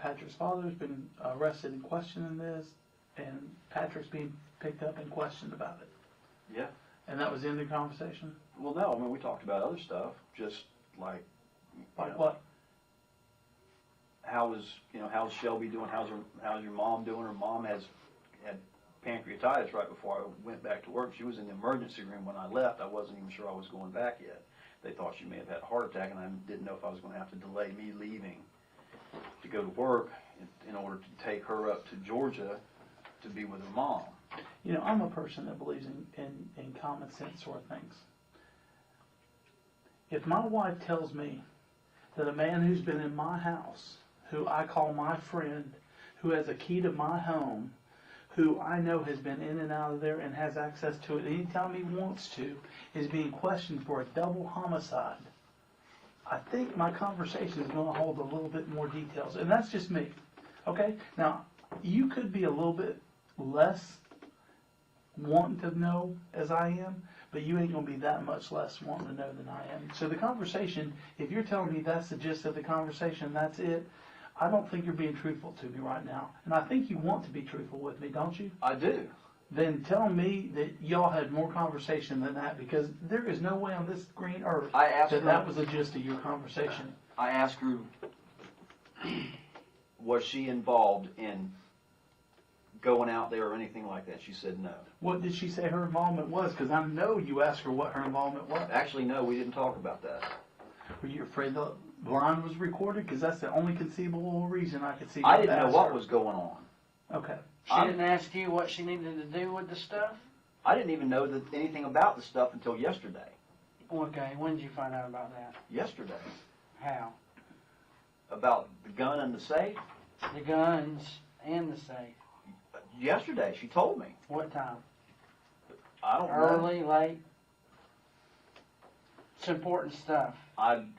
Patrick's father's been arrested and questioned in this, and Patrick's being picked up and questioned about it. Yeah. And that was the end of the conversation? Well, no, I mean, we talked about other stuff, just like, Like what? how's Shelby doing? How's your mom doing? Her mom had pancreatitis right before I went back to work. She was in the emergency room when I left. I wasn't even sure I was going back yet. They thought she may have had a heart attack, and I didn't know if I was going to have to delay me leaving to go to work in order to take her up to Georgia to be with her mom. You know, I'm a person that believes in common sense sort of things. If my wife tells me that a man who's been in my house, who I call my friend, who has a key to my home, who I know has been in and out of there and has access to it anytime he wants to, is being questioned for a double homicide, I think my conversation is going to hold a little bit more details. And that's just me. Okay? Now, you could be a little bit less wanting to know as I am, but you ain't going to be that much less wanting to know than I am. So the conversation, if you're telling me that's the gist of the conversation, that's it, I don't think you're being truthful to me right now. And I think you want to be truthful with me, don't you? I do. Then tell me that y'all had more conversation than that, because there is no way on this green earth that was the gist of your conversation. I asked her, was she involved in going out there or anything like that? She said no. What did she say her involvement was? Because I know you asked her what her involvement was. Actually, no, we didn't talk about that. Were you afraid the line was recorded? Because that's the only conceivable reason I could see. I didn't know what was going on. Okay. She didn't ask you what she needed to do with the stuff? I didn't even know anything about the stuff until yesterday. Okay, when did you find out about that? Yesterday. How? About the gun and the safe? The guns and the safe. Yesterday, she told me. What time? I don't know. Early, late? It's important stuff. I'm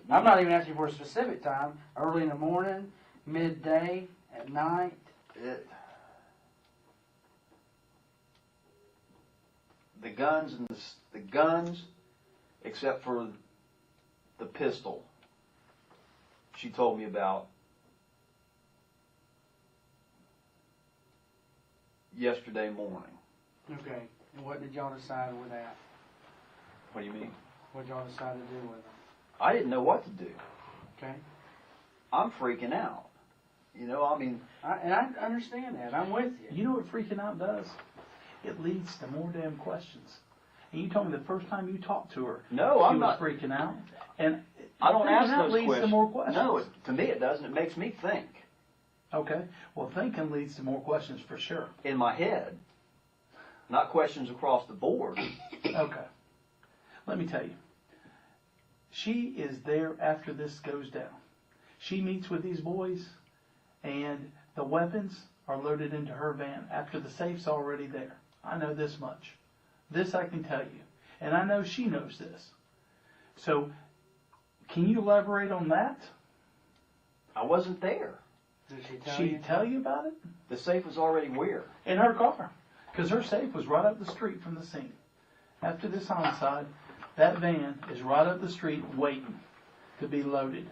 not even asking for a specific time. Early in the morning, midday, at night. The guns and the guns, except for the pistol, she told me about yesterday morning. Okay. And what did y'all decide with that? What do you mean? What did y'all decide to do with it? I didn't know what to do. Okay. I'm freaking out. You know, I mean... And I understand that. I'm with you. You know what freaking out does? It leads to more damn questions. And you told me the first time you talked to her, no, she I'm was not freaking out. And I don't ask those leads questions. to more questions. No, to me it doesn't. It makes me think. Okay. Well, thinking leads to more questions for sure. In my head. Not questions across the board. Okay. Let me tell you. She is there after this goes down. She meets with these boys, and the weapons are loaded into her van after the safe's already there. I know this much. This I can tell you. And I know she knows this. So, can you elaborate on that? I wasn't there. Did she tell She you? tell you about it? The safe was already where? In her car. Because her safe was right up the street from the scene. After this homicide, that van is right up the street waiting to be loaded.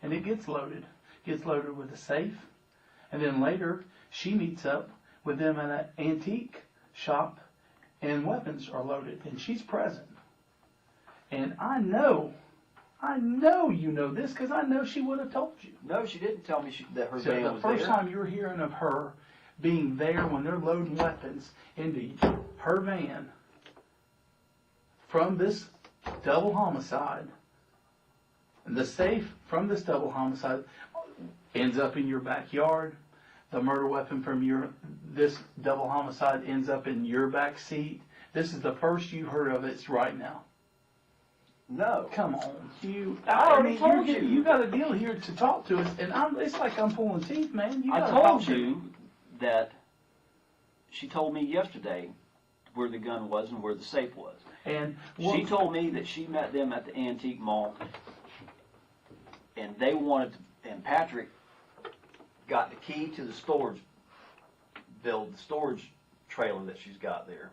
And it gets loaded. Gets loaded with a safe. And then later, she meets up with them at an antique shop, and weapons are loaded. And she's present. And I know you know this, because I know she would have told you. No, she didn't tell me that her van was there. So the first time you're hearing of her being there when they're loading weapons into her van from this double homicide, the safe from this double homicide ends up in your backyard. The murder weapon from this double homicide ends up in your back seat. This is the first you heard of it right now. No. Come on, you. I already told you. You got a deal here to talk to us, and it's like I'm pulling teeth, man. I told you that she told me yesterday where the gun was and where the safe was. And she told me that she met them at the antique mall, and they wanted to, and Patrick got the key to the storage trailer that she's got there.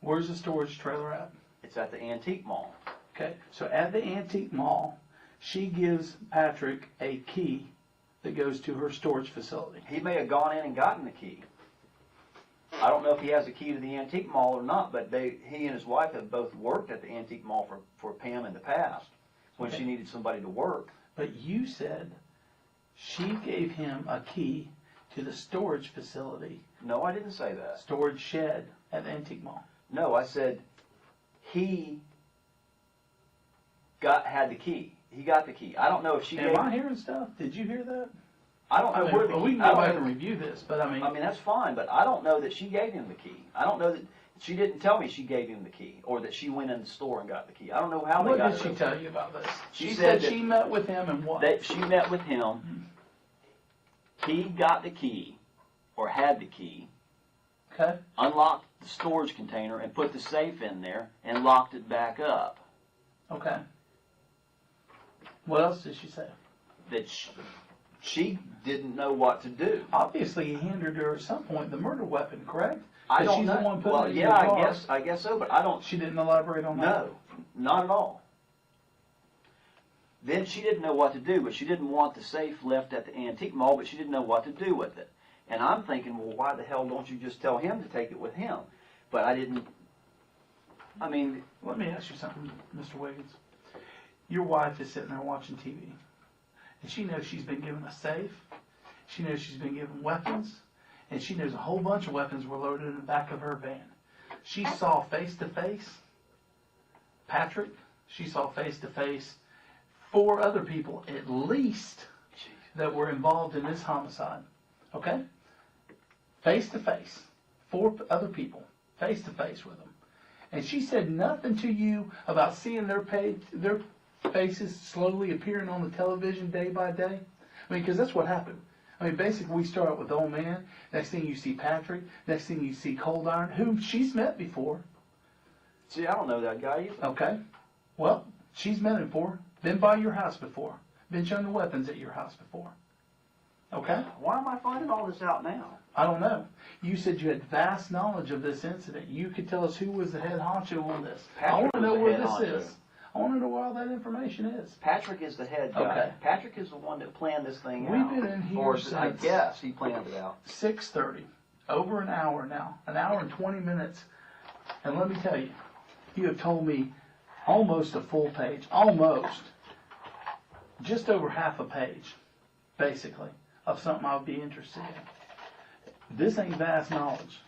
Where's the storage trailer at? It's at the antique mall. Okay, so at the antique mall, she gives Patrick a key that goes to her storage facility. He may have gone in and gotten the key. I don't know if he has a key to the antique mall or not, but he and his wife have both worked at the antique mall for Pam in the past when she needed somebody to work. But you said she gave him a key to the storage facility. No, I didn't say that. Storage shed at the antique mall. No, I said he had the key. He got the key. I don't know if she Am gave. I hearing stuff? Did you hear that? I don't know where the key. We can go back and review this, but I mean, that's fine, but I don't know that she gave him the key. I don't know that she didn't tell me she gave him the key, or that she went in the store and got the key. I don't know how they what got did she tell you about this? She She said said she met with him and what? That she met with him. He got the key, or had the key, Okay. unlocked the storage container and put the safe in there and locked it back up. Okay. What else did she say? That she didn't know what to do. Obviously, he handed her at some point the murder weapon, correct? I 'Cause don't she's know. the one putting Well, it in yeah, your car. I guess so, but I don't. She didn't elaborate on that? No, not at all. Then she didn't know what to do, but she didn't want the safe left at the antique mall, but she didn't know what to do with it. And I'm thinking, well, why the hell don't you just tell him to take it with him? But I didn't. I mean, Let me ask you something, Mr. Wiggins. Your wife is sitting there watching TV, and she knows she's been given a safe, she knows she's been given weapons, and she knows a whole bunch of weapons were loaded in the back of her van. She saw face-to-face Patrick, she saw face-to-face 4 other people at least that were involved in this homicide. Okay? Face-to-face. 4 other people, face-to-face with them. And she said nothing to you about seeing their faces slowly appearing on the television day by day? I mean, because that's what happened. I mean, basically, we start out with the old man. Next thing you see Patrick. Next thing you see Cold Iron, whom she's met before. see, I don't know that guy either. Okay. Well, she's met him before. Been by your house before. Been shown the weapons at your house before. Okay? Why am I finding all this out now? I don't know. You said you had vast knowledge of this incident. You could tell us who was the head honcho on this. I want Patrick to know was the where head this honcho. is. I want to know where all that information is. Patrick is the head guy. Okay. Patrick is the one that planned this thing We've out. been in here Or since I guess he planned it out. 6:30. Over an hour now. An hour and 20 minutes. And let me tell you, you have told me almost a full page. Almost. Just over half a page, basically, of something I would be interested in. This ain't vast knowledge.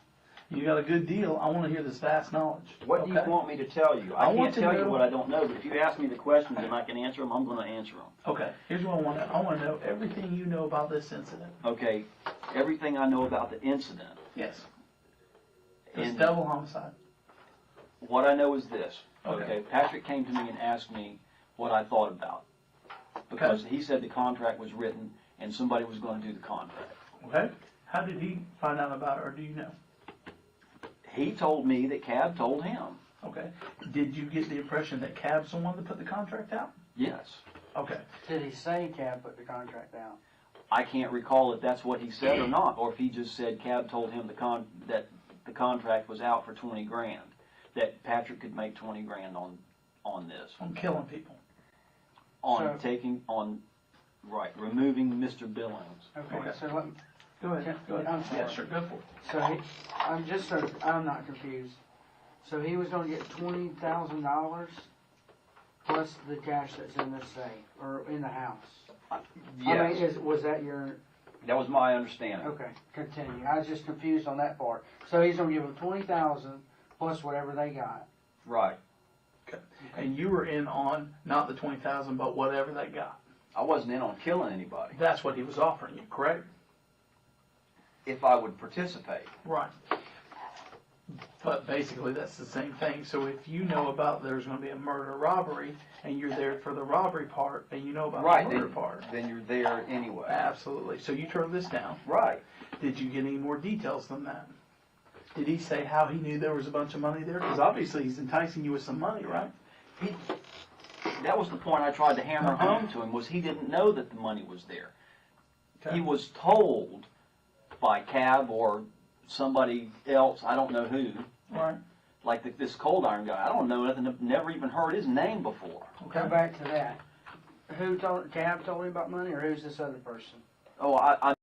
You got a good deal. I want to hear this vast knowledge. What do you Okay? want me to tell you? I I want can't to tell you know- what I don't know, but if you ask me the questions and I can answer them, I'm going to answer them. Okay, here's what I want to know. I want to know everything you know about this incident. Okay, everything I know about the incident. Yes. This And double homicide. what I know is this. Okay. Patrick came to me and asked me what I thought about it. Because he said the contract was written and somebody was going to do the contract. Okay. How did he find out about it, or do you know? He told me that Cab told him. Okay. Did you get the impression that Cab's the one that put the contract out? Yes. Okay. Did he say Cab put the contract out? I can't recall if that's what he said or not, or if he just said Cab told him that the contract was out for 20 grand, that Patrick could make 20 grand on this, On killing people. removing Mr. Billings. Okay, Okay. so let me, Go ahead. Go ahead. I'm sorry. Yeah, sure. Go for it. so I'm not confused. So he was gonna get $20,000 plus the cash that's in the safe, or in the house? Yes, I mean, was that your, that was my understanding. okay, continue. I was just confused on that part. So he's gonna give them 20,000 plus whatever they got. Right. Okay. And you were in on not the 20,000, but whatever they got. I wasn't in on killing anybody. That's what he was offering you, correct? If I would participate. Right. But basically, that's the same thing. So if you know about there's going to be a murder robbery, and you're there for the robbery part, and you know about Right, the murder part. then you're there anyway. Absolutely. So you turned this down. Right. Did you get any more details than that? Did he say how he knew there was a bunch of money there? Because obviously he's enticing you with some money, right? That was the point I tried to hammer home to him, was he didn't know that the money was there. Okay. He was told by Cab or somebody else, I don't know who, Right. like this Cold Iron guy. I don't know nothing, I've never even heard his name before. Go Okay. back to that. Cab told him about money, or who's this other person? Oh, I